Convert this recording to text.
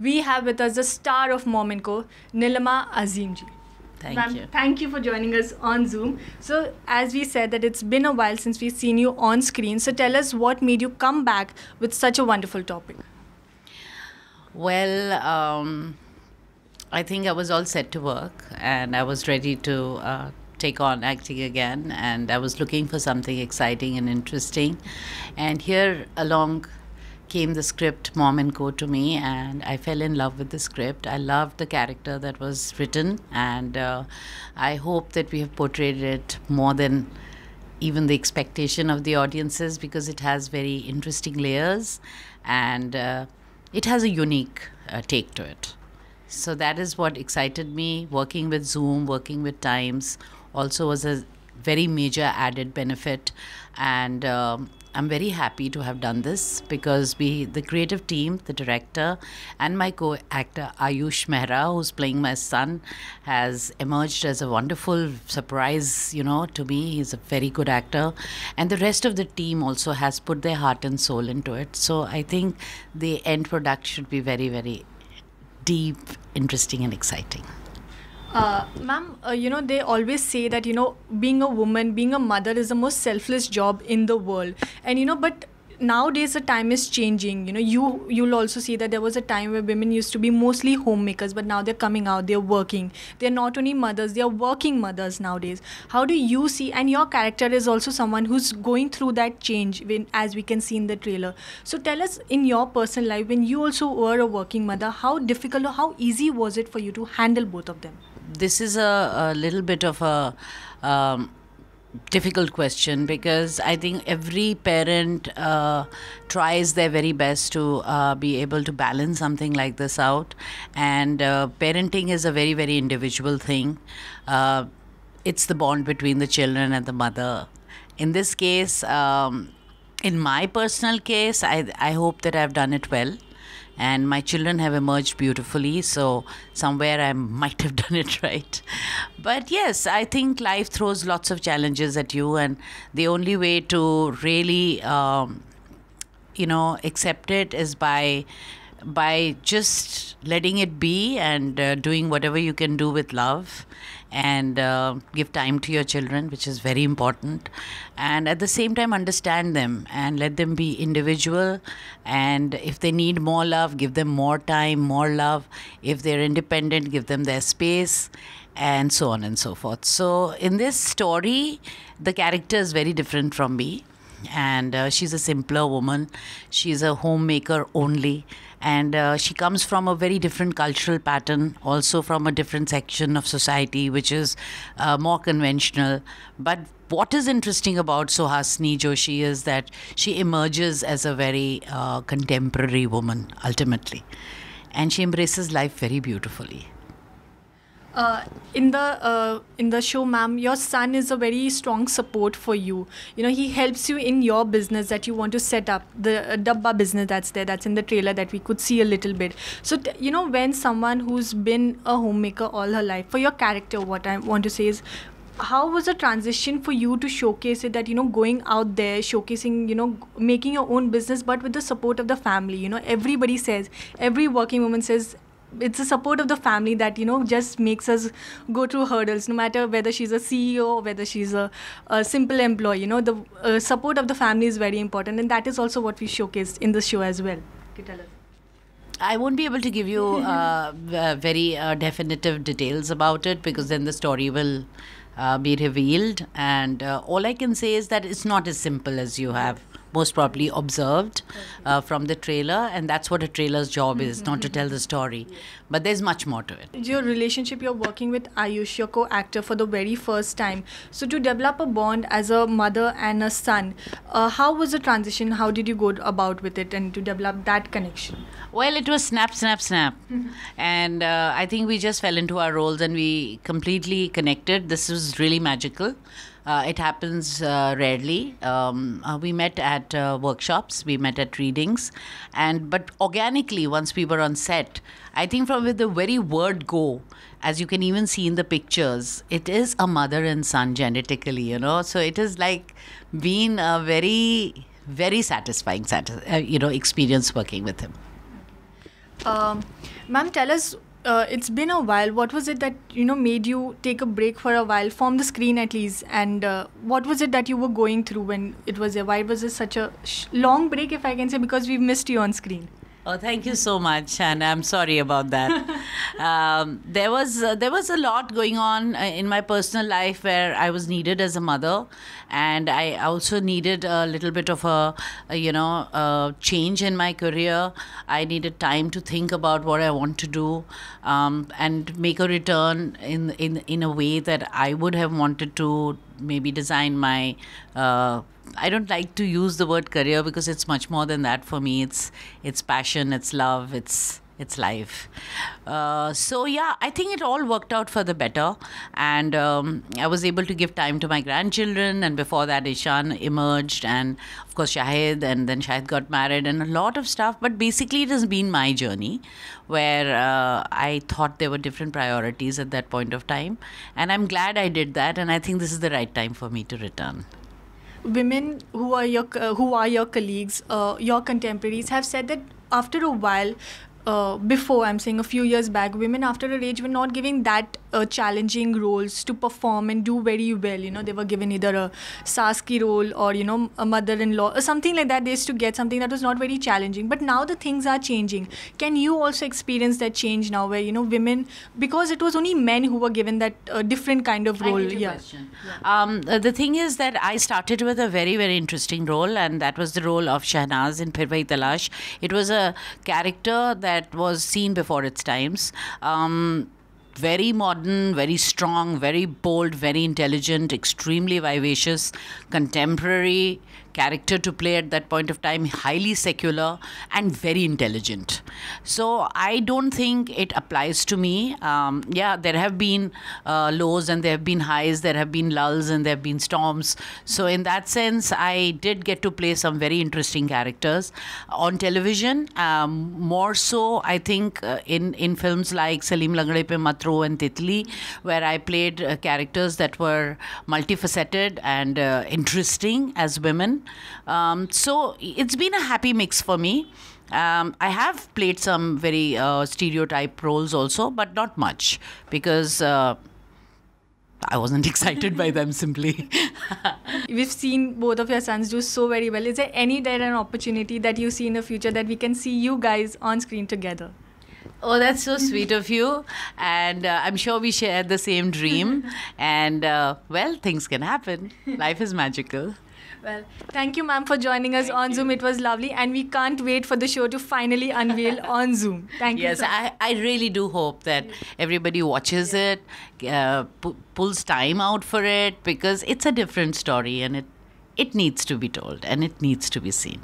we have with us the star of Mom & Co, Neeliima Azeem ji. Thank you. Thank you for joining us on Zoom. So, as we said that it's been a while since we've seen you on screen. So, tell us what made you come back with such a wonderful topic. Well, I think I was all set to work and I was ready to take on acting again, and I was looking for something exciting and interesting. And here along came the script Mom & Co to me, and I fell in love with the script. I loved the character that was written, and I hope that we have portrayed it more than even the expectation of the audiences, because it has very interesting layers and it has a unique take to it. So that is what excited me. Working with Zoom, working with Times also was a very major added benefit, and I'm very happy to have done this, because the creative team, the director and my co-actor Ayush Mehra, who's playing my son, has emerged as a wonderful surprise, to me. He's a very good actor, and the rest of the team also has put their heart and soul into it. So I think the end product should be very, very deep, interesting and exciting. Ma'am, they always say that, being a woman, being a mother is the most selfless job in the world. And, but nowadays the time is changing. You'll also see that there was a time where women used to be mostly homemakers, but now they're coming out, they're working. They're not only mothers, they're working mothers nowadays. How do you see, and your character is also someone who's going through that change, as we can see in the trailer. So tell us, in your personal life, when you also were a working mother, how difficult or how easy was it for you to handle both of them? This is a little bit of a difficult question, because I think every parent tries their very best to be able to balance something like this out. And parenting is a very, very individual thing. It's the bond between the children and the mother. In this case, in my personal case, I hope that I've done it well. And my children have emerged beautifully, so somewhere I might have done it right. But yes, I think life throws lots of challenges at you, and the only way to really, accept it is by just letting it be, and doing whatever you can do with love, and give time to your children, which is very important, and at the same time understand them and let them be individual. And if they need more love, give them more time, more love. If they're independent, give them their space, and so on and so forth. So in this story, the character is very different from me, and she's a simpler woman. She's a homemaker only, and she comes from a very different cultural pattern, also from a different section of society, which is more conventional. But what is interesting about Suhasini Joshi is that she emerges as a very contemporary woman ultimately, and she embraces life very beautifully. In the show, ma'am, your son is a very strong support for you. He helps you in your business that you want to set up, the dabba business that's in the trailer that we could see a little bit. So, when someone who's been a homemaker all her life, for your character, what I want to say is, how was the transition for you to showcase it, that, going out there, showcasing, making your own business, but with the support of the family? Everybody says, every working woman says, it's the support of the family that, just makes us go through hurdles, no matter whether she's a CEO or whether she's a simple employee. The support of the family is very important, and that is also what we showcased in the show as well. Can you tell us? I won't be able to give you very definitive details about it, because then the story will be revealed. And all I can say is that it's not as simple as you have most probably observed from the trailer, and that's what a trailer's job is, not to tell the story. But there's much more to it. Your relationship, you're working with Ayush, your co-actor, for the very first time. So to develop a bond as a mother and a son, how was the transition? How did you go about with it and to develop that connection? Well, it was snap, snap, snap. And I think we just fell into our roles and we completely connected. This was really magical. It happens rarely. We met at workshops, we met at readings, but organically, once we were on set, I think from the very word go, as you can even see in the pictures, it is a mother and son genetically, So it is like been a very, very satisfying, experience working with him. Um, Ma'am, tell us. It's been a while. What was it that made you take a break for a while from the screen at least? And what was it that you were going through when it was there? Why was it such a long break, if I can say, because we've missed you on screen? Oh, thank you so much, and I'm sorry about that. There was a lot going on in my personal life where I was needed as a mother, and I also needed a little bit of a change in my career. I needed time to think about what I want to do, and make a return in a way that I would have wanted to maybe design my. I don't like to use the word career because it's much more than that for me. It's passion, it's love, it's life. So yeah, I think it all worked out for the better, and I was able to give time to my grandchildren. And before that, Ishan emerged, and of course Shahid, and then Shahid got married, and a lot of stuff. But basically, it has been my journey, where I thought there were different priorities at that point of time, and I'm glad I did that. And I think this is the right time for me to return. Women who are your colleagues, your contemporaries, have said that after a while, before, I'm saying a few years back, women after a age were not giving that challenging roles to perform and do very well. They were given either a Saski role or a mother-in-law or something like that. They used to get something that was not very challenging. But now the things are changing. Can you also experience that change now, where women, because it was only men who were given that different kind of role? I get your question. The thing is that I started with a very, very interesting role, and that was the role of Shahnaz in Phir Wahi Talash. It was a character that was seen before its times. Very modern, very strong, very bold, very intelligent, extremely vivacious, contemporary character to play at that point of time, highly secular and very intelligent. So I don't think it applies to me. Yeah, there have been lows and there have been highs, there have been lulls and there have been storms. So in that sense, I did get to play some very interesting characters on television. More so, I think, in films like Salim Langde Pe Matro and Titli, where I played characters that were multifaceted and interesting as women. So it's been a happy mix for me. I have played some very stereotype roles also, but not much, because I wasn't excited by them simply. We've seen both of your sons do so very well. Is there any an opportunity that you see in the future that we can see you guys on screen together? Oh, that's so sweet of you. And I'm sure we share the same dream. And, well, things can happen. Life is magical. Well, thank you, ma'am, for joining us on Zoom. It was lovely. And we can't wait for the show to finally unveil on Zoom. Thank you. Yes, I really do hope that everybody watches it, pulls time out for it, because it's a different story and it needs to be told and it needs to be seen.